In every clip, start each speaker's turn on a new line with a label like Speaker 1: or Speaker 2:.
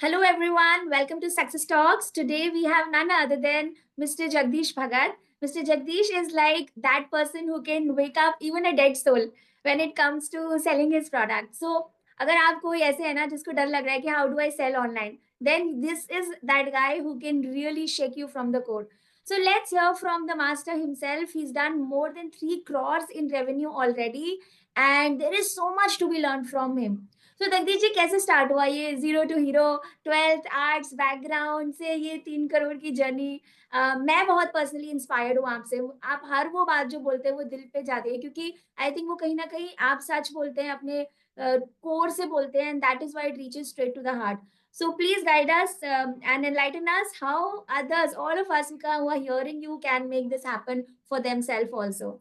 Speaker 1: Hello, everyone. Welcome to Success Talks. Today we have none other than Mr. Jagdish Bhagat. Mr. Jagdish is like that person who can wake up even a dead soul when it comes to selling his product. So, अगर आप कोई ऐसे है ना जिसको डर लग रहा है कि how do I sell online, then this is that guy who can really shake you from the core. So let's hear from the master himself. He's done more than 3 crores in revenue already, and there is so much to be learned from him. तो जगदीश जी कैसे start हुआ ये zero to hero 12th arts background से ये 3 करोड़ की journey? मैं बहुत personally inspired हूँ आपसे। आप हर वो बात जो बोलते हैं वो दिल पे जाती है, क्योंकि आई थिंक वो कहीं ना कहीं आप सच बोलते हैं, अपने कोर से बोलते हैं, and that is why it reaches straight to the heart. So please guide us and enlighten us how others, all of us who are hearing you, can make this happen for themselves also.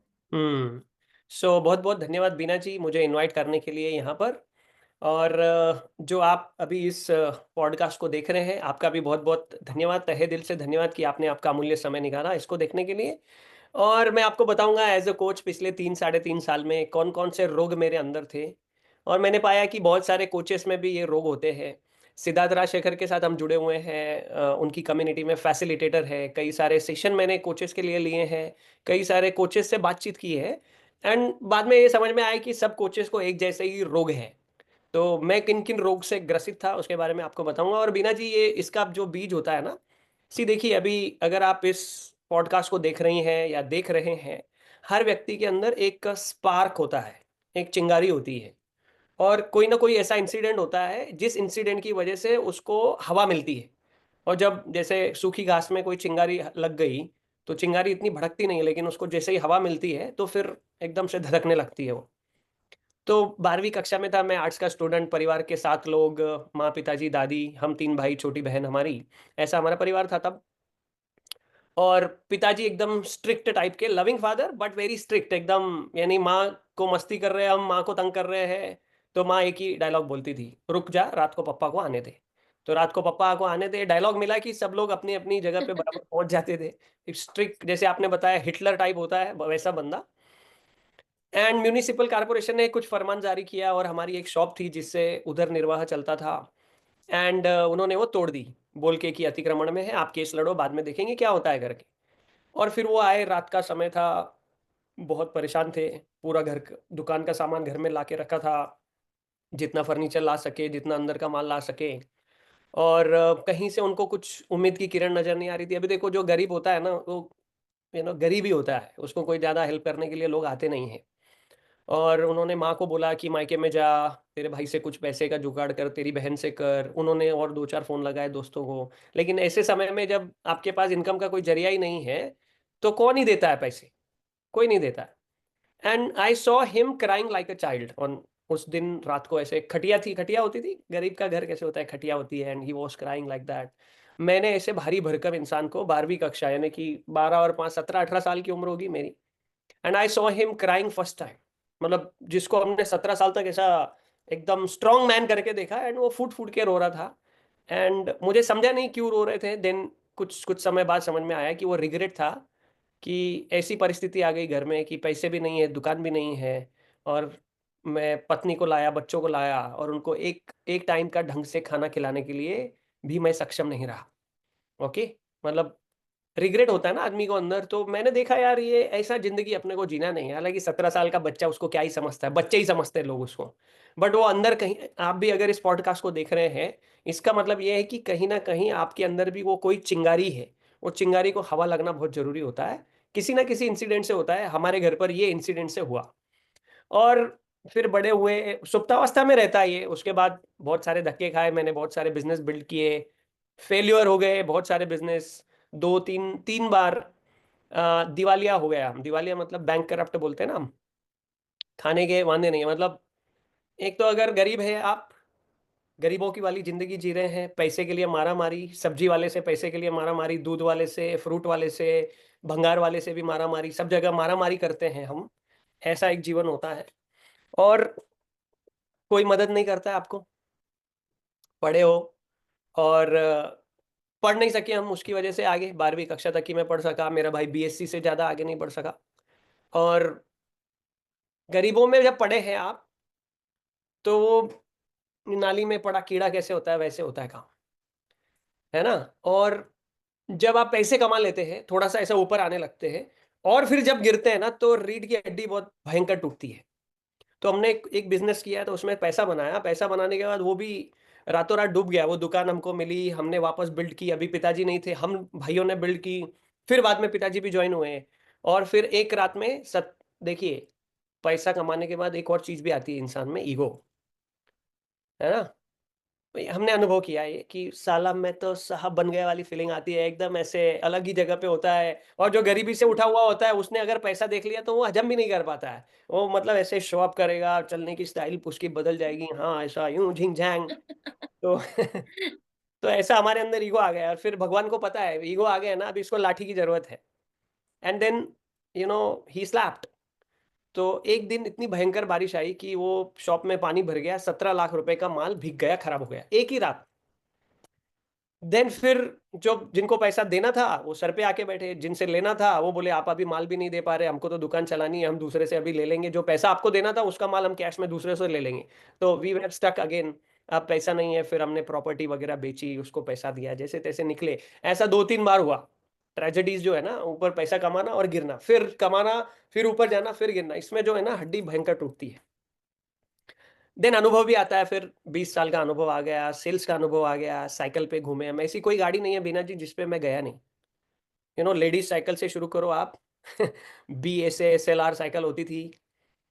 Speaker 2: सो बहुत बहुत धन्यवाद बीना जी, मुझे invite करने के लिए यहाँ पर। और जो आप अभी इस पॉडकास्ट को देख रहे हैं, आपका भी बहुत बहुत धन्यवाद, तहे दिल से धन्यवाद कि आपने आपका अमूल्य समय निकाला इसको देखने के लिए। और मैं आपको बताऊंगा एज अ कोच पिछले 3 साढ़े 3 साल में कौन कौन से रोग मेरे अंदर थे। और मैंने पाया कि बहुत सारे कोचेस में भी ये रोग होते हैं। सिद्धार्थ राजशेखर के साथ हम जुड़े हुए हैं, उनकी कम्युनिटी में फैसिलिटेटर है, कई सारे सेशन मैंने कोचेस के लिए लिए हैं, कई सारे कोचेस से बातचीत की है। एंड बाद में ये समझ में आया कि सब कोचेस को एक जैसे ही रोग है। तो मैं किन किन रोग से ग्रसित था उसके बारे में आपको बताऊंगा। और बीना जी, ये इसका जो बीज होता है ना, देखिए अभी अगर आप इस पॉडकास्ट को देख रही हैं या देख रहे हैं, हर व्यक्ति के अंदर एक स्पार्क होता है, एक चिंगारी होती है। और कोई ना कोई ऐसा इंसिडेंट होता है जिस इंसिडेंट की वजह से उसको हवा मिलती है। और जब जैसे सूखी घास में कोई चिंगारी लग गई, तो चिंगारी इतनी भड़कती नहीं है, लेकिन उसको जैसे ही हवा मिलती है तो फिर एकदम से धधकने लगती है वो। तो 12वीं कक्षा में था मैं, आर्ट्स का स्टूडेंट, परिवार के 7 लोग, माँ, पिताजी, दादी, हम 3 भाई, छोटी बहन हमारी। ऐसा हमारा परिवार था तब। और पिताजी एकदम स्ट्रिक्ट टाइप के, loving father but very strict एकदम, यानी माँ को मस्ती कर रहे हैं हम, माँ को तंग कर रहे हैं, तो माँ एक ही डायलॉग बोलती थी, रुक जा, रात को पप्पा को आने दे। तो रात को पप्पा को आने दे डायलॉग मिला कि सब लोग अपनी अपनी जगह पे बराबर पहुंच जाते थे। एक स्ट्रिक्ट, जैसे आपने बताया हिटलर टाइप होता है, वैसा बंदा। एंड म्यूनिसिपल कारपोरेशन ने कुछ फरमान जारी किया और हमारी एक शॉप थी जिससे उधर निर्वाह चलता था। एंड उन्होंने वो तोड़ दी, बोल के कि अतिक्रमण में है, आप केस लड़ो, बाद में देखेंगे क्या होता है करके। और फिर वो आए, रात का समय था, बहुत परेशान थे। पूरा दुकान का सामान घर में ला के रखा था, जितना फर्नीचर ला सके, जितना अंदर का माल ला सके। और कहीं से उनको कुछ उम्मीद की किरण नजर नहीं आ रही थी। अभी देखो, जो गरीब होता है ना, वो गरीब ही होता है, उसको कोई ज़्यादा हेल्प करने के लिए लोग आते नहीं हैं। और उन्होंने माँ को बोला कि मायके में जा, तेरे भाई से कुछ पैसे का जुगाड़ कर, तेरी बहन से कर। उन्होंने और 2 4 फोन लगाए दोस्तों को। लेकिन ऐसे समय में जब आपके पास इनकम का कोई जरिया ही नहीं है, तो कौन ही देता है पैसे? कोई नहीं देता है। And I saw him crying like a child on. उस दिन रात को ऐसे, खटिया थी, खटिया होती थी, गरीब का घर कैसे होता है, खटिया होती है, and he was crying like that. मैंने ऐसे भारी भरकम इंसान को, 12वीं कक्षा, यानी कि 12 और 5 17 18 साल की उम्र होगी मेरी, and I saw him crying first time. मतलब जिसको हमने 17 साल तक ऐसा एकदम स्ट्रॉन्ग मैन करके देखा, एंड वो फूट फूट के रो रहा था। एंड मुझे समझा नहीं क्यों रो रहे थे। देन कुछ कुछ समय बाद समझ में आया कि वो रिग्रेट था, कि ऐसी परिस्थिति आ गई घर में कि पैसे भी नहीं है, दुकान भी नहीं है, और मैं पत्नी को लाया, बच्चों को लाया, और उनको एक एक टाइम का ढंग से खाना खिलाने के लिए भी मैं सक्षम नहीं रहा। ओके, मतलब रिग्रेट होता है ना आदमी को अंदर। तो मैंने देखा यार, ये ऐसा जिंदगी अपने को जीना नहीं है। हालांकि 17 साल का बच्चा, उसको क्या ही समझता है, बच्चे ही समझते हैं लोग उसको। बट वो अंदर कहीं, आप भी अगर इस पॉडकास्ट को देख रहे हैं, इसका मतलब ये है कि कहीं ना कहीं आपके अंदर भी वो कोई चिंगारी है। वो चिंगारी को हवा लगना बहुत जरूरी होता है। किसी ना किसी इंसिडेंट से होता है। हमारे घर पर ये इंसिडेंट से हुआ। और फिर बड़े हुए, सुप्तावस्था में रहता है ये। उसके बाद बहुत सारे धक्के खाए मैंने, बहुत सारे बिजनेस बिल्ड किए, फेल्योर हो गए बहुत सारे बिजनेस। दो तीन तीन बार दिवालिया हो गया। दिवालिया मतलब बैंक करप्ट बोलते हैं ना हम। खाने के वांदे नहीं है, मतलब एक तो अगर गरीब है आप, गरीबों की वाली जिंदगी जी रहे हैं, पैसे के लिए मारा मारी, सब्जी वाले से पैसे के लिए मारा मारी, दूध वाले से, फ्रूट वाले से, भंगार वाले से भी मारा मारी, सब जगह मारा मारी करते हैं हम। ऐसा एक जीवन होता है। और कोई मदद नहीं करता है आपको। पढ़े हो, और पढ़ नहीं सके हम, उसकी वजह से आगे 12वीं कक्षा तक ही मैं पढ़ सका। मेरा भाई बीएससी से ज़्यादा आगे नहीं बढ़ सका। और गरीबों में जब पढ़े हैं आप, तो वो नाली में पड़ा कीड़ा कैसे होता है, वैसे होता है काम। है ना। और जब आप पैसे कमा लेते हैं, थोड़ा सा ऐसा ऊपर आने लगते हैं, और फिर जब गिरते हैं ना, तो रीढ़ की हड्डी बहुत भयंकर टूटती है। तो हमने एक बिजनेस किया, तो उसमें पैसा बनाया, पैसा बनाने के बाद वो भी रातों रात डूब गया। वो दुकान हमको मिली, हमने वापस बिल्ड की, अभी पिताजी नहीं थे, हम भाइयों ने बिल्ड की, फिर बाद में पिताजी भी ज्वाइन हुए। और फिर एक रात में देखिए, पैसा कमाने के बाद एक और चीज भी आती है इंसान में, ईगो, है ना। भाई हमने अनुभव किया है कि साला मैं तो साहब बन गया वाली फीलिंग आती है, एकदम ऐसे अलग ही जगह पे होता है। और जो गरीबी से उठा हुआ होता है, उसने अगर पैसा देख लिया तो वो हजम भी नहीं कर पाता है। वो मतलब ऐसे शो अप करेगा, चलने की स्टाइल उसकी बदल जाएगी, हाँ ऐसा यूं झिंग झैंग। तो तो ऐसा हमारे अंदर ईगो आ गया, और फिर भगवान को पता है ईगो आ गया ना, अब इसको लाठी की जरूरत है। And then he slapped. तो एक दिन इतनी भयंकर बारिश आई कि वो शॉप में पानी भर गया, 17 लाख रुपए का माल भीग गया, खराब हो गया एक ही रात। देन फिर जो जिनको पैसा देना था वो सर पे आके बैठे, जिनसे लेना था वो बोले आप अभी माल भी नहीं दे पा रहे, हमको तो दुकान चलानी है, हम दूसरे से अभी ले लेंगे, जो पैसा आपको देना था उसका माल हम कैश में दूसरे से ले लेंगे। तो वी वर स्टक अगेन। अब पैसा नहीं है, फिर हमने प्रॉपर्टी वगैरह बेची, उसको पैसा दिया, जैसे तैसे निकले। ऐसा 2-3 बार हुआ। ट्रेजेडीज जो है ना, ऊपर पैसा कमाना और गिरना, फिर कमाना, फिर ऊपर जाना, फिर गिरना, इसमें जो है ना हड्डी भयंकर टूटती है। देन अनुभव भी आता है, फिर 20 साल का अनुभव आ गया, सेल्स का अनुभव आ गया, साइकिल पे घूमे हम, ऐसी कोई गाड़ी नहीं है बीना जी जिस पे मैं गया नहीं। लेडीज साइकिल से शुरू करो आप। BSA SLR साइकिल होती थी,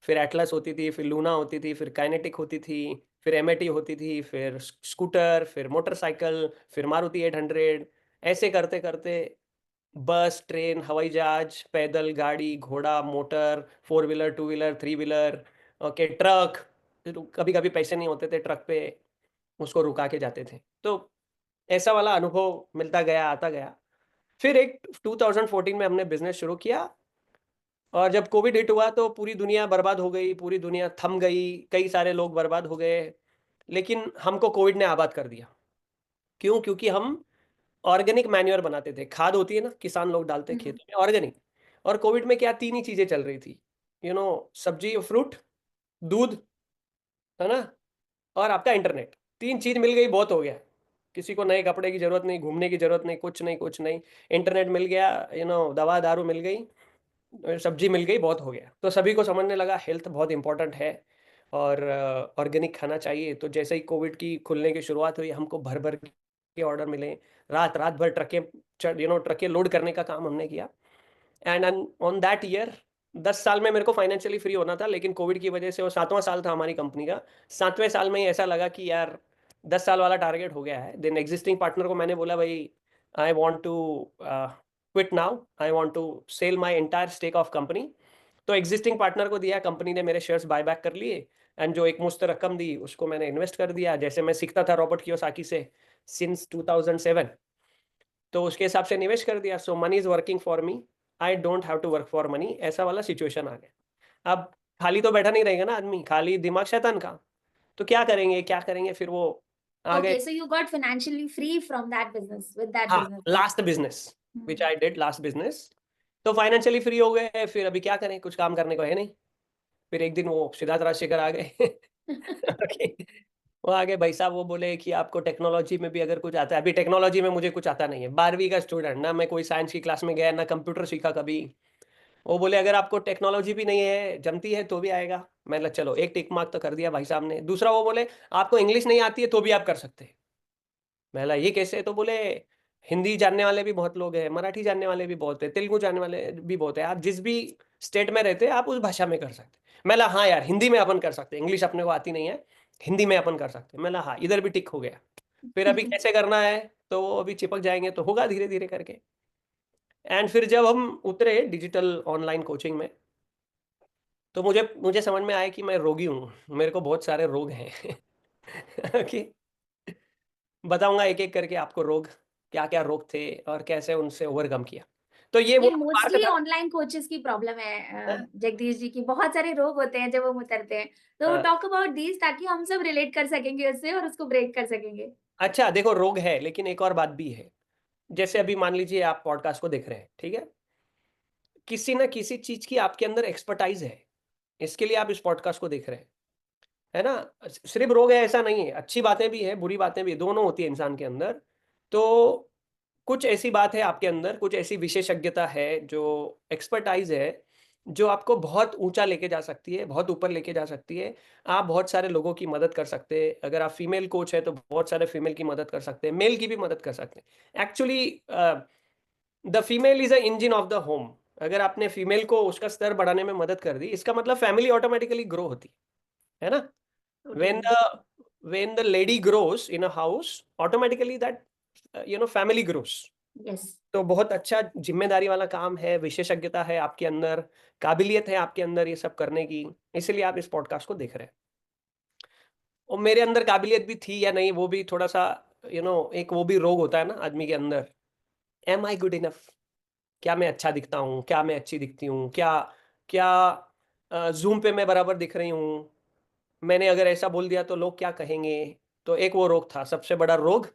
Speaker 2: फिर एटलस होती थी, फिर लूना होती थी, फिर काइनेटिक होती थी, फिर एमएटी होती थी, फिर स्कूटर, फिर मोटरसाइकिल, फिर मारुति 800। ऐसे करते करते बस, ट्रेन, हवाई जहाज, पैदल, गाड़ी, घोड़ा, motor, 4 wheeler, 2 wheeler, 3 wheeler, okay, truck. कभी कभी पैसे नहीं होते थे ट्रक पे, उसको रुका के जाते थे। तो ऐसा वाला अनुभव मिलता गया, आता गया। फिर एक 2014 में हमने बिजनेस शुरू किया, और जब कोविड हिट हुआ तो पूरी दुनिया बर्बाद हो गई, पूरी दुनिया थम गई, कई सारे लोग बर्बाद हो गए। लेकिन हमको कोविड ने आबाद कर दिया। क्यों? क्योंकि हम ऑर्गेनिक मैन्योर बनाते थे, खाद होती है ना, किसान लोग डालते हैं
Speaker 1: हम्म,
Speaker 2: खेतों में, ऑर्गेनिक। और कोविड में क्या, 3 ही चीजें चल रही थी, सब्जी, फ्रूट, दूध, है ना, और आपका इंटरनेट। 3 चीज मिल गई, बहुत हो गया। किसी को नए कपड़े की जरूरत नहीं, घूमने की जरूरत नहीं, कुछ नहीं, कुछ नहीं। इंटरनेट मिल गया, दवा दारू मिल गई, सब्जी मिल गई, बहुत हो गया। तो सभी को समझने लगा हेल्थ बहुत इंपॉर्टेंट है, और ऑर्गेनिक खाना चाहिए। तो जैसे ही कोविड की खुलने की शुरुआत हुई, हमको भर भर के ऑर्डर मिले, रात रात भर ट्रकें, ट्रकें लोड करने का काम हमने किया। एंड ऑन दैट ईयर, 10 साल में मेरे को फाइनेंशियली फ्री होना था, लेकिन कोविड की वजह से वो 7वां साल था हमारी कंपनी का। 7वें साल में ही ऐसा लगा कि यार 10 साल वाला टारगेट हो गया है। देन एग्जिस्टिंग पार्टनर को मैंने बोला, भाई I want to quit now, I want to sell my entire stake of company. तो एग्जिस्टिंग पार्टनर को दिया, कंपनी ने मेरे शेयर्स बाय बैक कर लिए, एंड जो एक मुश्त रकम दी उसको मैंने इन्वेस्ट कर दिया, जैसे मैं सीखता था रॉबर्ट कियोसाकी से सिंस 2007। तो उसके हिसाब से निवेश कर दिया। So money is working for me, I don't have to work for money, ऐसा वाला सिचुएशन आ गया। अब खाली तो बैठा नहीं रहेगा ना आदमी, खाली दिमाग शैतान का। तो क्या करेंगे, क्या करेंगे, फिर वो आ गए।
Speaker 1: okay, so you got financially free from that business with that
Speaker 2: हाँ,
Speaker 1: business.
Speaker 2: Last business which
Speaker 1: Hmm.
Speaker 2: I did, last business. तो फाइनेंशियली फ्री हो गए, फिर अभी क्या करें, कुछ काम करने को है नहीं। फिर एक दिन वो सिद्धार्थ राजशेखर आ गए। Okay, वो आ गए भाई साहब, वो बोले कि आपको टेक्नोलॉजी में भी अगर कुछ आता है। अभी टेक्नोलॉजी में मुझे कुछ आता नहीं है, 12वीं का स्टूडेंट ना, मैं कोई साइंस की क्लास में गया ना, कंप्यूटर सीखा कभी। वो बोले अगर आपको टेक्नोलॉजी भी नहीं है, जमती है, तो भी आएगा। मैंने कहा चलो, एक टिक मार्क तो कर दिया भाई साहब ने। दूसरा वो बोले आपको इंग्लिश नहीं आती है तो भी आप कर सकते हैं। मैं बोला ये कैसे? तो बोले हिंदी जानने वाले भी बहुत लोग हैं, मराठी जानने वाले भी बहुत है, तेलुगु जानने वाले भी बहुत है, आप जिस भी स्टेट में रहते हैं आप उस भाषा में कर सकते हैं। मैं बोला हाँ यार, हिंदी में अपन कर सकते हैं, इंग्लिश अपने को आती नहीं है, हिंदी में अपन कर सकते हैं। मैं बोला हाँ, इधर भी टिक हो गया। फिर अभी कैसे करना है, तो वो अभी चिपक जाएंगे तो होगा धीरे धीरे करके। एंड फिर जब हम उतरे डिजिटल ऑनलाइन कोचिंग में, तो मुझे मुझे समझ में आया कि मैं रोगी हूँ, मेरे को बहुत सारे रोग हैं। कि बताऊंगा एक एक करके आपको रोग, क्या क्या रोग थे और कैसे उनसे ओवरकम किया। तो ये
Speaker 1: ये
Speaker 2: वो स्पार्क
Speaker 1: मोस्टली
Speaker 2: था।
Speaker 1: ऑनलाइन कोचेस की प्रॉब्लम है,
Speaker 2: हाँ?
Speaker 1: जगदीश जी की बहुत सारे रोग होते हैं जब हम उतरते हैं। तो
Speaker 2: हाँ।
Speaker 1: टॉक अबाउट दीज ताकि हम सब रिलेट कर सकेंगे उससे और उसको ब्रेक कर सकेंगे।
Speaker 2: अच्छा देखो, रोग है, लेकिन एक और बात भी है। जैसे अभी मान लीजिए आप पॉडकास्ट को देख रहे हैं, ठीक है, किसी ना किसी चीज की आपके अंदर एक्सपर्टाइज है, इसके लिए आप इस पॉडकास्ट को देख रहे हैं, है ना। सिर्फ रोग है ऐसा नहीं है, अच्छी बातें भी है, बुरी बातें भी है, दोनों होती है इंसान के अंदर। तो कुछ ऐसी बात है आपके अंदर, कुछ ऐसी विशेषज्ञता है, जो एक्सपर्टाइज है, जो आपको बहुत ऊंचा लेके जा सकती है, बहुत ऊपर लेके जा सकती है। आप बहुत सारे लोगों की मदद कर सकते हैं। अगर आप फीमेल कोच है तो बहुत सारे फीमेल की मदद कर सकते हैं, मेल की भी मदद कर सकते हैं। Actually the female is a engine of the home. अगर आपने फीमेल को उसका स्तर बढ़ाने में मदद कर दी, इसका मतलब फैमिली ऑटोमेटिकली ग्रो होती है ना। when
Speaker 1: Totally.
Speaker 2: the when the lady grows in a house, automatically that family grows.
Speaker 1: Yes.
Speaker 2: तो बहुत अच्छा जिम्मेदारी वाला काम है, विशेषज्ञता है आपके अंदर, काबिलियत है आपके अंदर ये सब करने की, इसलिए आप इस पॉडकास्ट को देख रहे हैं। और मेरे अंदर काबिलियत भी थी या नहीं, वो भी थोड़ा सा एक वो भी रोग होता है ना आदमी के अंदर, एम आई गुड इनफ? क्या मैं अच्छा दिखता हूँ, क्या मैं अच्छी दिखती हूँ, क्या क्या जूम पे मैं बराबर दिख रही हूँ, मैंने अगर ऐसा बोल दिया तो लोग क्या कहेंगे। तो एक वो रोग था, सबसे बड़ा रोग,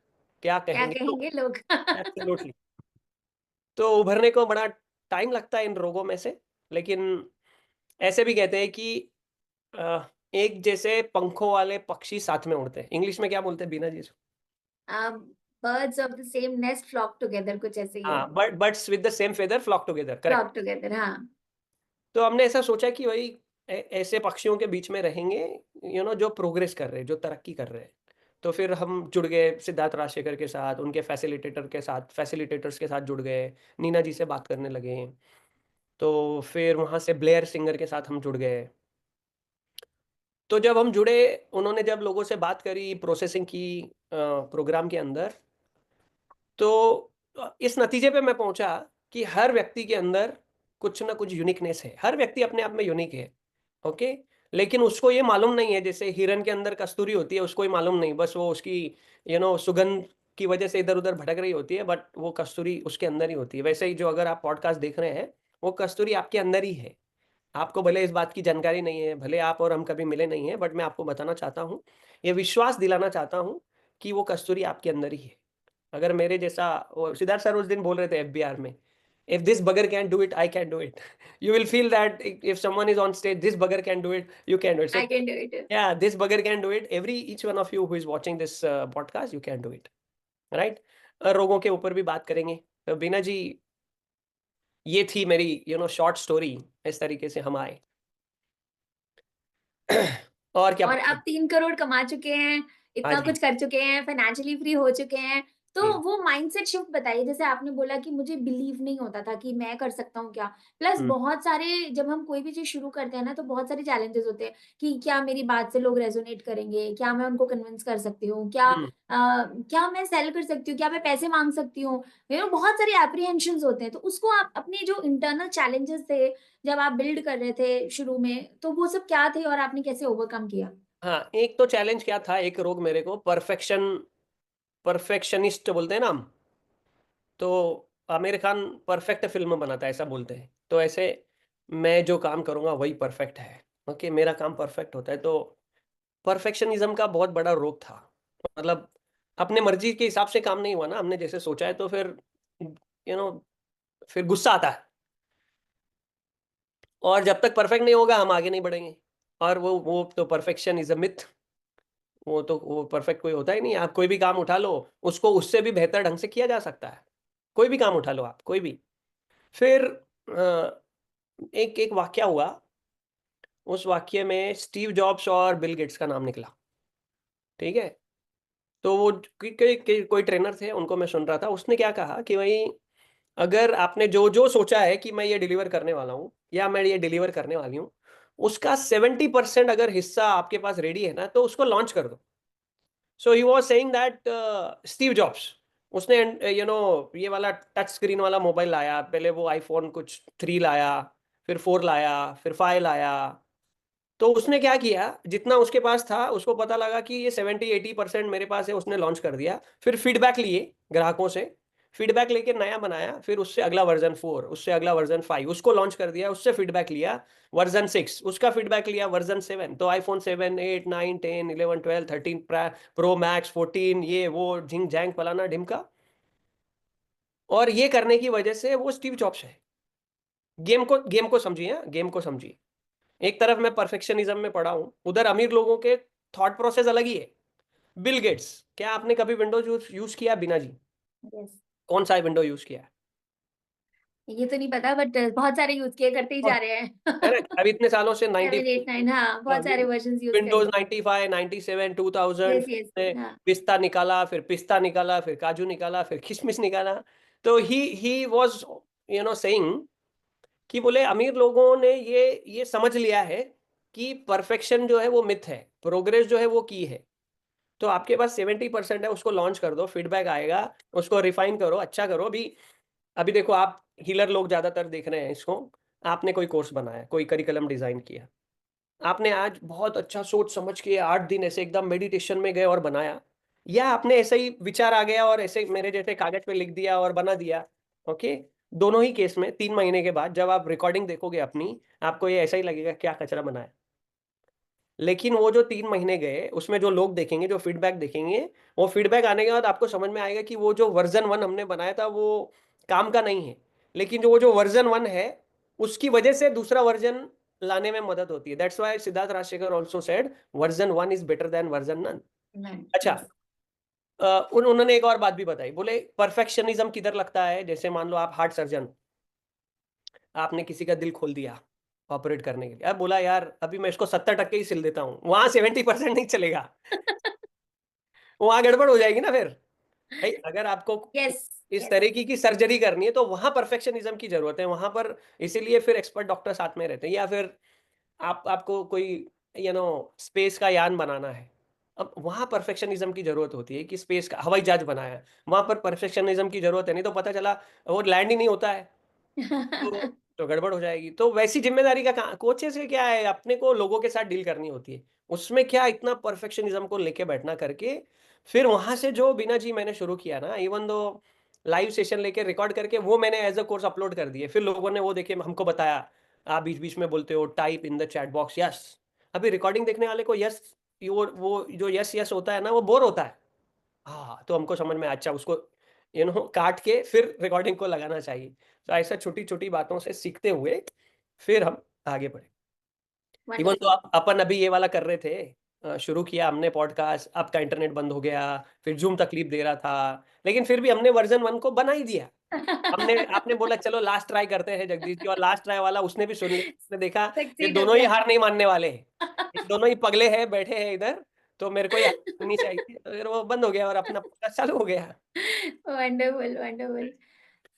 Speaker 2: क्या
Speaker 1: क्या
Speaker 2: कहेंगे लोग।
Speaker 1: कहेंगे लोग?
Speaker 2: एब्सोल्युटली। तो उभरने को बड़ा टाइम लगता है इन रोगों में से, लेकिन ऐसे भी कहते हैं कि एक जैसे पंखों वाले पक्षी साथ में उड़ते हैं। इंग्लिश में क्या बोलते हैं बीना जी इसको?
Speaker 1: Birds of the same nest flock together, कुछ ऐसे ही है।
Speaker 2: हाँ, birds with the same feather flock together, correct.
Speaker 1: Flock together, हाँ।
Speaker 2: तो हमने ऐसा सोचा कि भाई ऐसे पक्षियों के बीच में रहेंगे, जो प्रोग्रेस कर रहे हैं, जो तरक्की कर रहे हैं। तो फिर हम जुड़ गए सिद्धार्थ राजशेखर के साथ, उनके फैसिलिटेटर्स के साथ जुड़ गए, नीना जी से बात करने लगे। तो फिर वहाँ से ब्लेयर सिंगर के साथ हम जुड़ गए। तो जब हम जुड़े, उन्होंने जब लोगों से बात करी, प्रोसेसिंग की प्रोग्राम के अंदर, तो इस नतीजे पे मैं पहुंचा कि हर व्यक्ति के अंदर कुछ ना कुछ यूनिकनेस है। हर व्यक्ति अपने आप में यूनिक है, ओके। लेकिन उसको ये मालूम नहीं है, जैसे हिरन के अंदर कस्तूरी होती है, उसको ही मालूम नहीं, बस वो उसकी सुगंध की वजह से इधर उधर भटक रही होती है, बट वो कस्तूरी उसके अंदर ही होती है। वैसे ही जो अगर आप पॉडकास्ट देख रहे हैं, वो कस्तूरी आपके अंदर ही है। आपको भले इस बात की जानकारी नहीं है, भले आप और हम कभी मिले नहीं है, बट मैं आपको बताना चाहता हूँ, ये विश्वास दिलाना चाहता हूँ कि वो कस्तूरी आपके अंदर ही है। अगर मेरे जैसा, वो सिद्धार्थ सर उस दिन बोल रहे थे एफबीआर में, if this bugger can do it, I can do it. You will feel that if someone is on stage, this bugger can do it, you can do it. So
Speaker 1: I can do it.
Speaker 2: yeah, this bugger can do it. Every each one of you who is watching this podcast, you can do it, right? रोगों के ऊपर भी बात करेंगे। तो बीना जी, ये थी मेरी शॉर्ट स्टोरी। इस तरीके से हम आए। और क्या
Speaker 1: और
Speaker 2: पूछे?
Speaker 1: अब 3 करोड़ कमा चुके हैं,
Speaker 2: हाँ
Speaker 1: इतना
Speaker 2: जी।
Speaker 1: कुछ कर चुके हैं, फाइनेंशियली फ्री हो चुके हैं। तो
Speaker 2: जी।
Speaker 1: वो माइंडसेट शिफ्ट बताइए। जैसे आपने बोला कि मुझे बिलीव नहीं होता था कि मैं कर सकता हूँ क्या। प्लस
Speaker 2: हम्म।
Speaker 1: बहुत सारे, जब हम कोई भी चीज शुरू करते हैं ना, तो बहुत सारे चैलेंजेस होते हैं कि क्या मेरी बात से लोग रेजोनेट करेंगे, क्या मैं उनको कन्विंस कर सकती हूँ,
Speaker 2: हम्म।
Speaker 1: क्या मैं सेल कर सकती हूँ, क्या मैं पैसे मांग सकती हूँ। बहुत सारे एप्रीहेंशन होते हैं। तो उसको आप अपने जो इंटरनल चैलेंजेस थे, जब आप बिल्ड कर रहे थे शुरू में, तो वो सब क्या थे और आपने कैसे ओवरकम किया?
Speaker 2: हाँ, एक तो चैलेंज क्या था, एक रोग मेरे को परफेक्शनिस्ट बोलते हैं ना हम। तो आमिर खान परफेक्ट फिल्म बनाता है, ऐसा बोलते हैं। तो ऐसे मैं जो काम करूँगा वही परफेक्ट है, ओके, मेरा काम परफेक्ट होता है। तो परफेक्शनिज्म का बहुत बड़ा रोग था। मतलब अपने मर्जी के हिसाब से काम नहीं हुआ ना, हमने जैसे सोचा है, तो फिर यू नो फिर गुस्सा आता है। और जब तक परफेक्ट नहीं होगा, हम आगे नहीं बढ़ेंगे। और वो तो परफेक्शन इज अ मिथ। वो परफेक्ट कोई होता ही नहीं। आप कोई भी काम उठा लो, उसको उससे भी बेहतर ढंग से किया जा सकता है। कोई भी काम उठा लो आप, कोई भी। फिर एक एक वाक्य हुआ। उस वाक्य में स्टीव जॉब्स और बिल गेट्स का नाम निकला, ठीक है। तो वो कोई ट्रेनर थे, उनको मैं सुन रहा था। उसने क्या कहा कि भाई, अगर आपने जो जो सोचा है कि मैं ये डिलीवर करने वाला हूँ या मैं ये डिलीवर करने वाली हूँ, उसका 70% अगर हिस्सा आपके पास रेडी है ना, तो उसको लॉन्च कर दो। So he was saying that Steve Jobs, उसने ये वाला टच स्क्रीन वाला मोबाइल लाया। पहले वो आईफोन कुछ 3 लाया, फिर 4 लाया, फिर 5 लाया। तो उसने क्या किया, जितना उसके पास था, उसको पता लगा कि ये 70-80% मेरे पास है, उसने लॉन्च कर दिया। फिर फीडबैक लिए ग्राहकों से, फीडबैक लेके नया बनाया। फिर उससे अगला वर्जन 4, उससे अगला वर्जन 5, उसको लॉन्च कर दिया। उससे फीडबैक लिया वर्जन 6, उसका फीडबैक लिया वर्जन 7। तो आईफोन 7, 8, 9, 10, 11, 12, 13 प्रो मैक्स, 14, ये वो झिंग झैंग फलाना ढिमका। और ये करने की वजह से वो स्टीव जॉब्स है। गेम को समझिए, गेम को समझिए। एक तरफ मैं परफेक्शनिज्म में पड़ा हूं, उधर अमीर लोगों के थॉट प्रोसेस अलग ही है। बिल गेट्स, क्या आपने कभी विंडोज यूज किया बिना जी?
Speaker 1: यस,
Speaker 2: कौन सा विंडो यूज किया है?
Speaker 1: ये तो नहीं पता, बट बहुत सारे यूज किए, करते ही जा रहे
Speaker 2: है ना?
Speaker 1: हैं।
Speaker 2: अब इतने सालों से 90
Speaker 1: 7, 8, 9, हाँ, बहुत सारे वर्जन यूज करे।
Speaker 2: विंडोज 95, 97, 2000,
Speaker 1: यस,
Speaker 2: फिर
Speaker 1: यस,
Speaker 2: उसने
Speaker 1: हाँ।
Speaker 2: पिस्ता निकाला, फिर पिस्ता निकाला, फिर काजू निकाला, फिर किशमिश निकाला। तो ही वाज सेइंग कि बोले अमीर लोगों ने ये समझ लिया है कि परफेक्शन जो है वो मिथ है, प्रोग्रेस जो है वो की है। तो आपके पास 70% है, उसको लॉन्च कर दो, फीडबैक आएगा, उसको रिफाइन करो, अच्छा करो। अभी अभी देखो, आप हीलर लोग ज्यादातर देख रहे हैं इसको। आपने कोई कोर्स बनाया, कोई करिकुलम डिजाइन किया, आपने आज बहुत अच्छा सोच समझ के 8 दिन ऐसे एकदम मेडिटेशन में गए और बनाया, या आपने ऐसे ही विचार आ गया और ऐसे मेरे जैसे कागज पे लिख दिया और बना दिया। ओके, दोनों ही केस में 3 महीने के बाद जब आप रिकॉर्डिंग देखोगे अपनी, आपको ये ऐसा ही लगेगा क्या कचरा बनाया। लेकिन वो जो 3 महीने गए, उसमें जो लोग देखेंगे, जो फीडबैक देखेंगे, वो फीडबैक आने के बाद आपको समझ में आएगा कि वो जो वर्जन 1 हमने बनाया था वो काम का नहीं है। लेकिन जो वर्जन 1 है, उसकी वजह से दूसरा वर्जन लाने में मदद होती है। That's why Siddharth Rajshekhar also said version 1 is better than version 9। अच्छा,
Speaker 1: यस।
Speaker 2: उन्होंने एक और बात भी बताई, बोले परफेक्शनिज्म किधर लगता है? जैसे मान लो आप हार्ट सर्जन, आपने किसी का दिल खोल दिया ऑपरेट करने के लिए, अब बोला यार अभी मैं इसको 70% ही सिल देता हूँ, वहां 70% नहीं चलेगा, वहां गड़बड़ हो जाएगी ना फिर। भाई अगर आपको
Speaker 1: यस,
Speaker 2: इस
Speaker 1: यस।
Speaker 2: तरीके की सर्जरी करनी है तो वहां परफेक्शनिज्म की जरूरत है, वहां पर इसीलिए फिर एक्सपर्ट डॉक्टर साथ में रहते हैं। या फिर आपको कोई स्पेस का यान बनाना है, अब वहां परफेक्शनिज्म की जरूरत होती है कि स्पेस का हवाई जहाज बनाया है, वहां पर परफेक्शनिज्म की जरूरत है, नहीं तो पता चला वो लैंड ही नहीं होता है, तो गड़बड़ हो जाएगी। तो वैसी जिम्मेदारी का कोचेस से क्या है, अपने को लोगों के साथ डील करनी होती है। उसमें क्या इतना परफेक्शनिज्म को लेके बैठना करके, फिर वहां से जो बिना जी मैंने शुरू किया ना, इवन दो लाइव सेशन लेके रिकॉर्ड करके वो मैंने एज अ कोर्स अपलोड कर दिए, फिर लोगों ने वो देखे, हमको बताया आप बीच बीच में बोलते हो type in the chat box yes. अभी रिकॉर्डिंग देखने वाले को यस, वो जो यस यस होता है ना, वो बोर होता है। हाँ, तो हमको समझ में अच्छा उसको काट के फिर रिकॉर्डिंग को लगाना चाहिए। तो ऐसा छोटी छोटी बातों से सीखते हुए फिर हम आगे बढ़े। इवन तो
Speaker 1: वंडरफुल।
Speaker 2: आप अपन अभी ये वाला कर रहे थे, शुरू किया हमने पॉडकास्ट, आपका इंटरनेट बंद हो गया, फिर जूम तकलीफ दे रहा था, लेकिन फिर भी हमने वर्जन 1 को बना ही दिया। हमने आपने बोला चलो लास्ट ट्राई करते हैं जगदीश जी, और लास्ट ट्राई वाला उसने भी सुन लिया, उसने देखा ये
Speaker 1: सक्सीड हो
Speaker 2: दोनों ही
Speaker 1: गया।
Speaker 2: हार नहीं मानने वाले हैं, ये दोनों ही पगले हैं बैठे हैं इधर, तो मेरे को ये हार माननी चाहिए, तो फिर वो बंद हो गया और अपना पॉडकास्ट चालू हो गया।
Speaker 1: Wonderful, wonderful.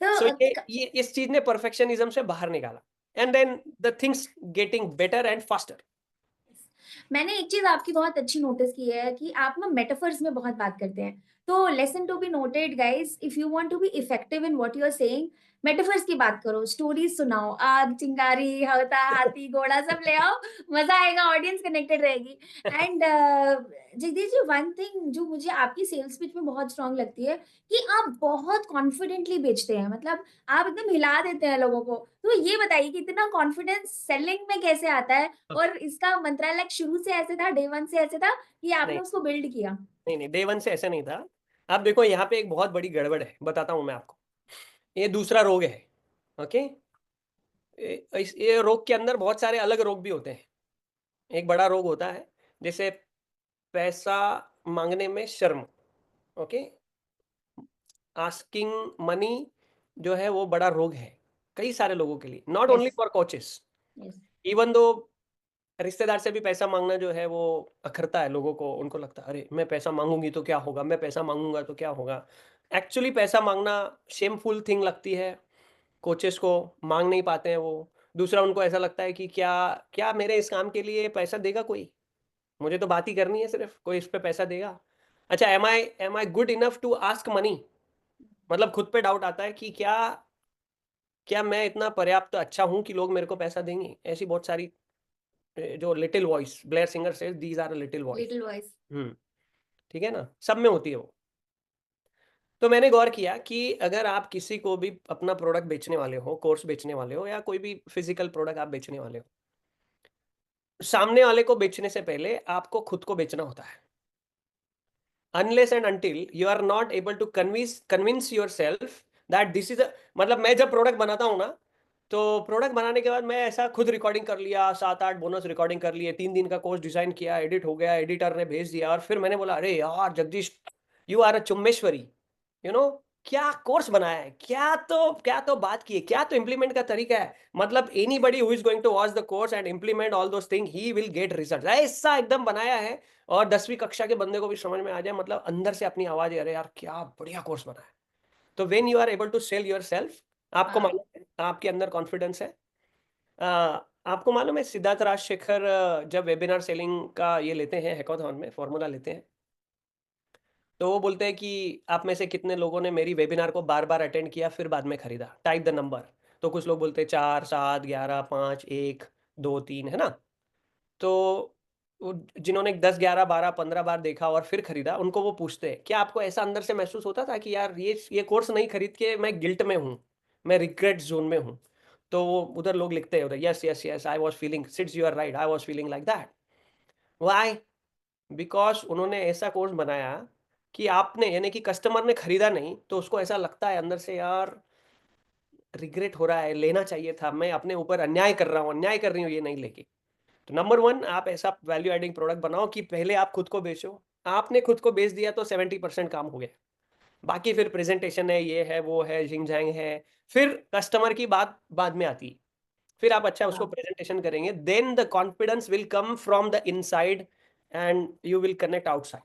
Speaker 1: तो
Speaker 2: सो ये इस चीज ने परफेक्शनिज्म से बाहर निकाला, and then the things getting better and faster.
Speaker 1: मैंने एक चीज आपकी बहुत अच्छी नोटिस की है कि आप ना मेटाफर्स में बहुत बात करते हैं। तो lesson to be noted guys, if you want to be effective in what you are saying, metaphors की बात करो, स्टोरीज सुनाओ, आग, चिंगारी, होता, हाथी, घोड़ा सब ले आओ, मजा आएगा, ऑडियंस कनेक्टेड रहेगी। And Jagdish ji, one thing जो मुझे आपकी सेल्स पिच में बहुत स्ट्रांग लगती है कि आप बहुत कॉन्फिडेंटली बेचते हैं, मतलब आप एकदम हिला देते हैं लोगों को। तो ये बताइए कि इतना कॉन्फिडेंस सेलिंग में कैसे आता है? और इसका मंत्रालय शुरू से ऐसे था, डे वन से ऐसे था कि आपने
Speaker 2: नहीं
Speaker 1: उसको बिल्ड किया?
Speaker 2: नहीं नहीं, डे 1 से ऐसा नहीं था। आप देखो यहाँ पे एक बहुत बड़ी गड़बड़ है, बताता हूँ मैं आपको। ये दूसरा रोग है। ओके, ये रोग के अंदर बहुत सारे अलग रोग भी होते हैं। एक बड़ा रोग होता है जैसे पैसा मांगने में शर्म। ओके, आस्किंग मनी जो है वो बड़ा रोग है कई सारे लोगों के लिए, not
Speaker 1: yes,
Speaker 2: only for coaches.
Speaker 1: Yes.
Speaker 2: Even though रिश्तेदार से भी पैसा मांगना जो है वो अखरता है लोगों को, उनको लगता है अरे मैं पैसा मांगूंगी तो क्या होगा, मैं पैसा मांगूंगा तो क्या होगा। एक्चुअली पैसा मांगना शेमफुल थिंग लगती है कोचेस को, मांग नहीं पाते हैं वो। दूसरा, उनको ऐसा लगता है कि क्या क्या मेरे इस काम के लिए पैसा देगा कोई, मुझे तो बात ही करनी है सिर्फ, कोई इस पे पैसा देगा। अच्छा, am I good enough to ask money, मतलब खुद पे डाउट आता है कि क्या क्या मैं इतना पर्याप्त अच्छा हूं कि लोग मेरे को पैसा देंगे। ऐसी बहुत सारी जो little voice, Blair Singer says these are little voice.
Speaker 1: Little voice.
Speaker 2: Hmm, ठीक है ना, सब में होती है वो। तो मैंने गौर किया कि अगर आप किसी को भी अपना प्रोडक्ट बेचने वाले हो, कोर्स बेचने वाले हो, या कोई भी फिजिकल प्रोडक्ट आप बेचने वाले हो, सामने वाले को बेचने से पहले आपको खुद को बेचना होता है। Unless and until you are not able to convince yourself that this is, मतलब मैं जब प्रोडक्ट बनाता हूँ ना, तो प्रोडक्ट बनाने के बाद मैं ऐसा खुद रिकॉर्डिंग कर लिया, 7-8 बोनस रिकॉर्डिंग कर लिए, 3 दिन का कोर्स डिजाइन किया, एडिट हो गया, एडिटर ने भेज दिया, और फिर मैंने बोला अरे यार जगदीश, यू आर अ चुम्मेश्वरी, यू नो क्या कोर्स बनाया है, क्या तो बात की है, क्या तो इम्प्लीमेंट का तरीका है। मतलब anybody who is going to watch the course and implement all those thing, he will get result. ऐसा एकदम बनाया है और 10वीं कक्षा के बंदे को भी समझ में आ जाए, मतलब अंदर से अपनी आवाज, अरे यार क्या बढ़िया कोर्स बना है। तो when you are able to sell yourself, आपको
Speaker 1: हाँ,
Speaker 2: मालूम है, आपके अंदर कॉन्फिडेंस है। आपको मालूम है सिद्धार्थ राजशेखर जब वेबिनार सेलिंग का ये लेते हैं, हैकाथॉन में फॉर्मूला लेते हैं, तो वो बोलते हैं कि आप में से कितने लोगों ने मेरी वेबिनार को बार बार अटेंड किया फिर बाद में खरीदा, टाइप द नंबर। तो कुछ लोग बोलते हैं 4, 7, 11, 5, 1, 2, 3, है ना। तो जिन्होंने 10, 11, 12, 15 बार देखा और फिर खरीदा, उनको वो पूछते हैं क्या आपको ऐसा अंदर से महसूस होता था कि यार ये कोर्स नहीं खरीद के मैं गिल्ट में हूँ, मैं रिग्रेट जोन में हूँ। तो वो उधर लोग लिखते हैं, yes yes yes, I was feeling, sits you are right, I was feeling like that. Why? Because उन्होंने ऐसा कोर्स बनाया कि आपने, यानी कि कस्टमर ने खरीदा नहीं तो उसको ऐसा लगता है अंदर से, यार रिग्रेट हो रहा है, लेना चाहिए था, मैं अपने ऊपर अन्याय कर रहा हूँ, अन्याय कर रही हूँ ये नहीं लेके। तो नंबर 1, आप ऐसा वैल्यू एडिंग प्रोडक्ट बनाओ कि पहले आप खुद को बेचो। आपने खुद को बेच दिया तो 70% काम हो गया। बाकी फिर प्रेजेंटेशन है, ये है, वो है, झिंग झैंग है, फिर कस्टमर की बात बाद में आती है। फिर आप अच्छा उसको
Speaker 1: हाँ।
Speaker 2: प्रेजेंटेशन करेंगे, then the confidence will come from the inside and you will connect outside.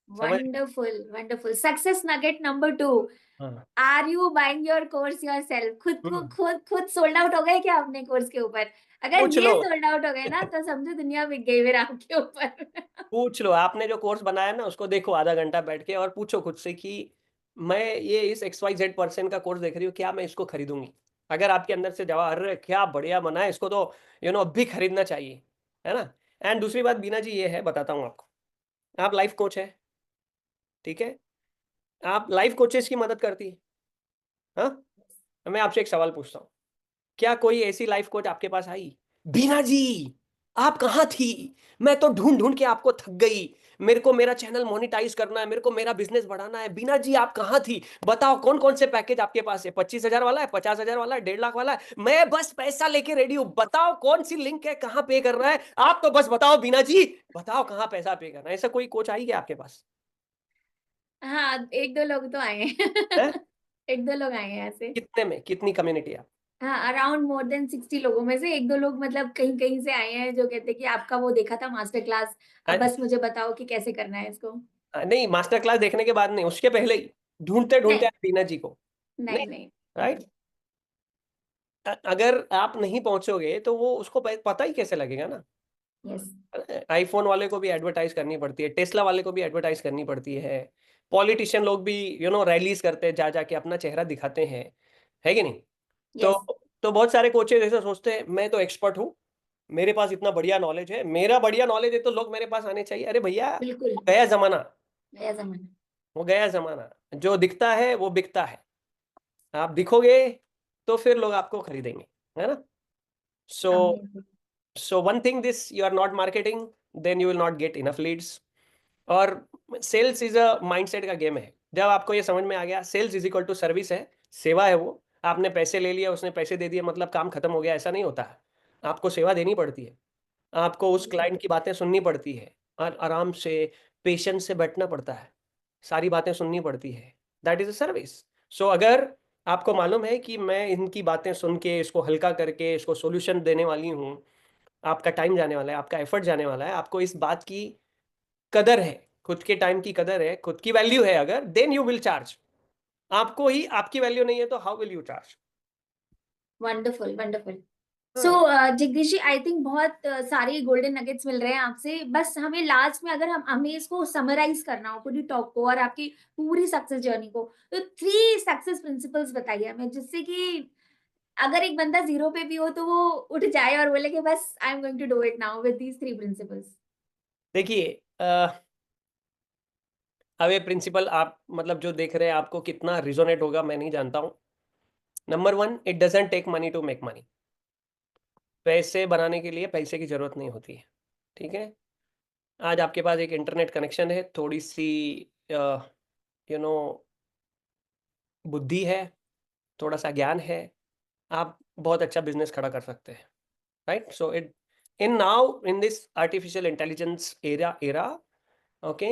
Speaker 2: समझ?
Speaker 1: Wonderful, wonderful. Success nugget number 2,
Speaker 2: हाँ।
Speaker 1: Are you buying your course yourself? खुद को
Speaker 2: हम्म।
Speaker 1: खुद सोल्ड आउट हो गए क्या अपने कोर्स के ऊपर? अगर
Speaker 2: पूछ लो।
Speaker 1: ये सोल्ड आउट हो गए ना, तो समझो दुनिया बिक गई फिर आपके ऊपर।
Speaker 2: पूछ लो, आपने जो कोर्स बनाया ना उसको देखो आधा घंटा बैठ के और पूछो खुद से कि मैं ये इस XYZ पर्सन का कोर्स देख रही हूँ, क्या मैं इसको खरीदूंगी? अगर आपके अंदर से जवाब, अरे क्या बढ़िया बना है, इसको तो अब भी खरीदना चाहिए, है ना। एंड दूसरी बात बीना जी ये है, बताता हूँ आपको। आप लाइफ कोच है, ठीक है, आप लाइफ कोचेस की मदद करती है। हाँ, मैं आपसे एक सवाल पूछता हूँ, क्या कोई ऐसी लाइफ कोच आपके पास आई, बीना जी आप कहाँ थी, मैं तो ढूंढ ढूंढ के आपको थक गई, मेरे को मेरा चैनल मोनेटाइज करना है, मेरे को मेरा बिजनेस बढ़ाना है, बीना जी आप कहाँ थी, बताओ कौन कौन से पैकेज आपके पास है, 25,000 वाला है, 50,000 वाला है, 1.5 लाख वाला है, मैं बस पैसा लेके रेडी हूं, बताओ कौन सी लिंक है, कहाँ पे करना है, आप तो बस बताओ बीना जी, बताओ कहाँ पैसा पे करना है। ऐसा कोई कोच आई क्या आपके पास?
Speaker 1: हाँ, एक दो लोग तो आए हैं।
Speaker 2: है?
Speaker 1: एक दो लोग आए हैं ऐसे।
Speaker 2: कितने में, कितनी कम्युनिटी है?
Speaker 1: हाँ, अराउंड मोर देन 60 लोगों में से एक दो लोग मतलब कहीं कहीं से आए हैं, जो कहते हैं कि आपका वो देखा था मास्टर क्लास, अब
Speaker 2: आप?
Speaker 1: बस मुझे बताओ कि कैसे करना है इसको।
Speaker 2: नहीं, मास्टर क्लास देखने के बाद नहीं, उसके पहले ही ढूंढते ढूंढते
Speaker 1: नहीं,
Speaker 2: आप बीना जी को।
Speaker 1: नहीं,
Speaker 2: नहीं,
Speaker 1: नहीं।
Speaker 2: राइट। अगर आप नहीं पहुंचोगे तो वो उसको पता ही कैसे लगेगा ना।
Speaker 1: यस।
Speaker 2: आईफोन वाले को भी एडवर्टाइज करनी पड़ती है, टेस्ला वाले को भी एडवर्टाइज करनी पड़ती है, पॉलिटिशियन लोग भी रैलीज करते हैं, जा जाके अपना चेहरा दिखाते हैं, है कि नहीं। तो
Speaker 1: यस।
Speaker 2: तो बहुत सारे कोचेज ऐसा सोचते हैं मैं तो एक्सपर्ट हूँ, मेरे पास इतना बढ़िया नॉलेज है, मेरा बढ़िया नॉलेज है तो लोग मेरे पास आने चाहिए। अरे भैया,
Speaker 1: बिल्कुल।
Speaker 2: वो गया जमाना,
Speaker 1: नया जमाना।
Speaker 2: वो गया जमाना। जो दिखता है वो बिकता है, आप दिखोगे तो फिर लोग आपको खरीदेंगे, है ना। So
Speaker 1: amazing.
Speaker 2: So one thing, this you are not marketing, then you will not get enough leads. और सेल्स इज अ माइंडसेट का गेम है। जब आपको ये समझ में आ गया sales is equal to service है, सेवा है वो, आपने पैसे ले लिया, उसने पैसे दे दिए मतलब काम खत्म हो गया, ऐसा नहीं होता है। आपको सेवा देनी पड़ती है, आपको उस क्लाइंट की बातें सुननी पड़ती है और आराम से पेशेंस से बैठना पड़ता है, सारी बातें सुननी पड़ती है। That is a service. So अगर आपको मालूम है कि मैं इनकी बातें सुन के इसको हल्का करके इसको सॉल्यूशन देने वाली हूँ, आपका टाइम जाने वाला है, आपका एफर्ट जाने वाला है, आपको इस बात की कदर है, खुद के टाइम की कदर है, खुद की वैल्यू है, अगर देन यू विल चार्ज। आपको ही आपकी वैल्यू नहीं है तो how will you charge?
Speaker 1: Wonderful, wonderful. So
Speaker 2: हाँ।
Speaker 1: जगदीश जी, आई थिंक बहुत सारे गोल्डन नगेट्स मिल रहे हैं आपसे। बस हमें लास्ट में अगर हमें इसको समराइज करना हो पूरी टॉक को और आपकी पूरी सक्सेस जर्नी को, तो 3 सक्सेस प्रिंसिपल्स बताइए हमें, जिससे कि अगर एक बंदा जीरो पे भी हो तो वो उठ जाए और बोले कि बस I am going to do it now with these 3 principles.
Speaker 2: देखिए, अब ये प्रिंसिपल आप मतलब जो देख रहे हैं आपको कितना रिजोनेट होगा मैं नहीं जानता हूँ। Number 1, it doesn't take money to make money. पैसे बनाने के लिए पैसे की जरूरत नहीं होती है, ठीक है। आज आपके पास एक इंटरनेट कनेक्शन है, थोड़ी सी यू नो बुद्धि है, थोड़ा सा ज्ञान है, आप बहुत अच्छा बिजनेस खड़ा कर सकते हैं, right. So it in now in this artificial intelligence era, okay,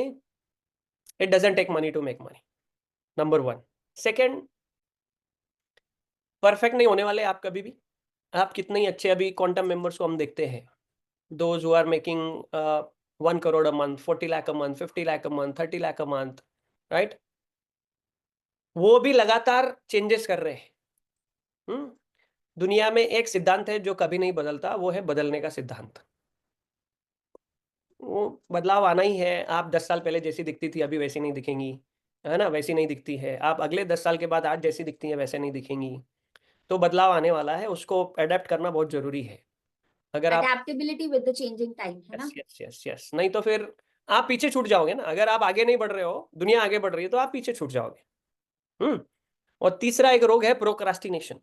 Speaker 2: it doesn't take money to make money, number 1। Second, perfect नहीं होने वाले आप कभी भी। आप कितने ही अच्छे, अभी क्वांटम मेंबर्स को हम देखते हैं, those who are making 1 crore a month, 40 lakh a month, 50 lakh a month, 30 lakh a month, right? वो भी लगातार चेंजेस कर रहे हैं। दुनिया में एक सिद्धांत है जो कभी नहीं बदलता, वो है बदलने का सिद्धांत। वो बदलाव आना ही है। आप 10 साल पहले जैसी दिखती थी, अभी वैसी नहीं दिखेंगी, है ना? वैसी नहीं दिखती है। आप अगले 10 साल के बाद आज जैसी दिखती हैं, वैसे नहीं दिखेंगी। तो बदलाव आने वाला है, उसको अडैप्ट करना बहुत ज़रूरी है। अगर आप
Speaker 1: adaptability with the changing time, है ना?
Speaker 2: यस, नहीं तो फिर आप पीछे छूट जाओगे ना। अगर आप आगे नहीं बढ़ रहे हो, दुनिया आगे बढ़ रही है, तो आप पीछे छूट जाओगे। और तीसरा एक रोग है प्रोक्रास्टिनेशन,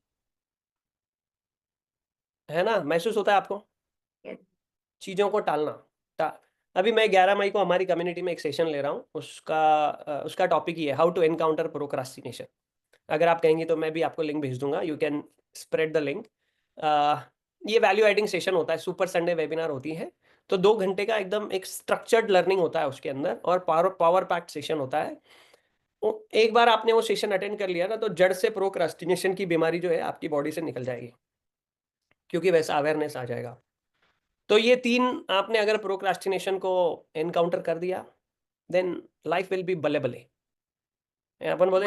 Speaker 2: है ना? महसूस होता है आपको?
Speaker 1: Yes.
Speaker 2: चीज़ों को टालना। टा अभी मैं 11 मई को हमारी कम्युनिटी में एक सेशन ले रहा हूँ, उसका टॉपिक ये है, हाउ टू एनकाउंटर प्रोक्रास्टिनेशन। अगर आप कहेंगे तो मैं भी आपको लिंक भेज दूंगा, you can spread the link. ये वैल्यू एडिंग सेशन होता है, सुपर संडे वेबिनार होती है। तो 2 घंटे का एकदम एक स्ट्रक्चर्ड लर्निंग होता है उसके अंदर, और पावर पैक्ड सेशन होता है। एक बार आपने वो सेशन अटेंड कर लिया ना, तो जड़ से प्रोक्रास्टिनेशन की बीमारी जो है आपकी बॉडी से निकल जाएगी, क्योंकि वैसा अवेयरनेस आ जाएगा। तो ये 3 आपने अगर प्रोक्रास्टिनेशन को एनकाउंटर कर दिया, देन लाइफ विल बी बल्ले-बल्ले। अपन बोले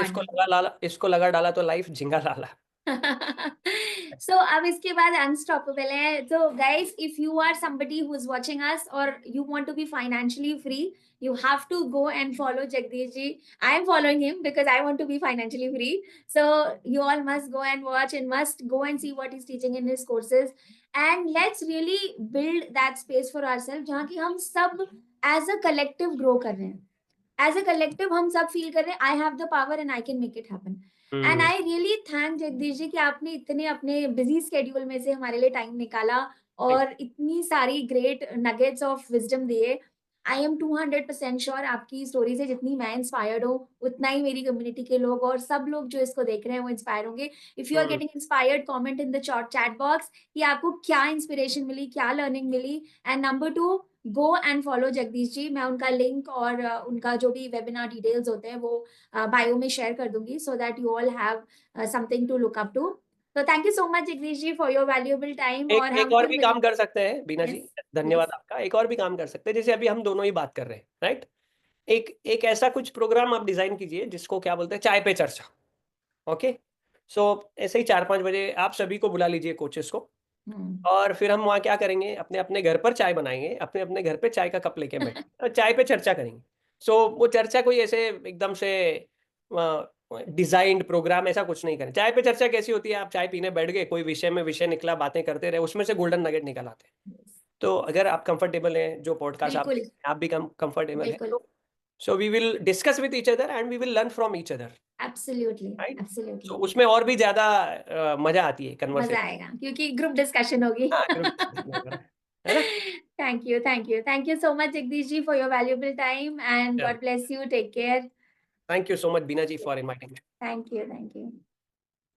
Speaker 2: इसको लगा डाला तो लाइफ झिंगा लाला।
Speaker 1: So अब इसके बाद अनस्टॉपेबल है। So guys, if you are somebody who is watching us or you want to be financially free, you have to go and follow Jagdish ji. I am following him because I want to be financially free. So you all must go and watch and must go and see what he's teaching in his courses. And let's really build that space for ourselves जहाँ की हम सब as a collective grow कर रहे हैं। As a collective हम सब feel कर रहे हैं I have the power and I can make it happen. And I really thank Jagdish ji कि आपने इतने अपने बिजी स्केड्यूल में से हमारे लिए टाइम निकाला और इतनी सारी ग्रेट नगेट्स ऑफ विजडम दिए। आई एम 200% श्योर आपकी स्टोरी से जितनी मैं इंस्पायर्ड हूँ, उतना ही मेरी कम्युनिटी के लोग और सब लोग जो इसको देख रहे हैं वो इंस्पायर होंगे। If you are getting inspired, comment in the chat box कि आपको क्या इंस्पिरेशन मिली, क्या लर्निंग मिली। And number 2, go and follow Jagdish ji. मैं उनका लिंक और उनका जो भी वेबिनार डिटेल्स होते हैं वो बायो में शेयर कर दूंगी, so that you all have something to look up to. तो thank you so much Jagdish ji for your valuable time. और
Speaker 2: एक
Speaker 1: हम
Speaker 2: और
Speaker 1: फिर
Speaker 2: भी
Speaker 1: मिलेंगे।
Speaker 2: काम कर सकते हैं बीना जी,
Speaker 1: Yes,
Speaker 2: धन्यवाद
Speaker 1: please.
Speaker 2: आपका। एक और भी काम कर सकते हैं, जैसे अभी हम दोनों ही बात कर रहे हैं, राइट? एक ऐसा कुछ प्रोग्राम आप डिजाइन कीजिए जिसको क्या बोलते हैं, चाय पे चर्चा। ओके, सो ऐसे ही 4-5 बजे आप सभी को बुला लीजिए, कोचेस को, और फिर हम वहाँ क्या करेंगे, अपने अपने घर पर चाय बनाएंगे, अपने अपने घर पे चाय का कप लेके बैठेंगे और चाय पे चर्चा करेंगे। सो वो चर्चा कोई ऐसे एकदम से डिजाइंड प्रोग्राम ऐसा कुछ नहीं करें। चाय पे चर्चा कैसी होती है, आप चाय पीने बैठ गए, कोई विषय निकला, बातें करते रहे, उसमें से गोल्डन नगेट निकल आते हैं। तो अगर आप कंफर्टेबल हैं, जो पॉडकास्ट
Speaker 1: बिल्कुल
Speaker 2: आप भी कंफर्टेबल है,
Speaker 1: बिल्कुल।
Speaker 2: तो so we will discuss with each other and we will learn from each other,
Speaker 1: absolutely
Speaker 2: right?
Speaker 1: Absolutely.
Speaker 2: So उसमें और भी ज्यादा मजा आती है
Speaker 1: मजा
Speaker 2: कन्वर्सेशन।
Speaker 1: आएगा क्योंकि ग्रुप डिस्कशन होगी।
Speaker 2: हाँ, ग्रुप डिस्कशन होगा, है ना?
Speaker 1: Thank you so much Jagdish ji for your valuable time and
Speaker 2: चलो,
Speaker 1: God bless you, take care.
Speaker 2: Thank you so much Beena ji for inviting.
Speaker 1: Thank you.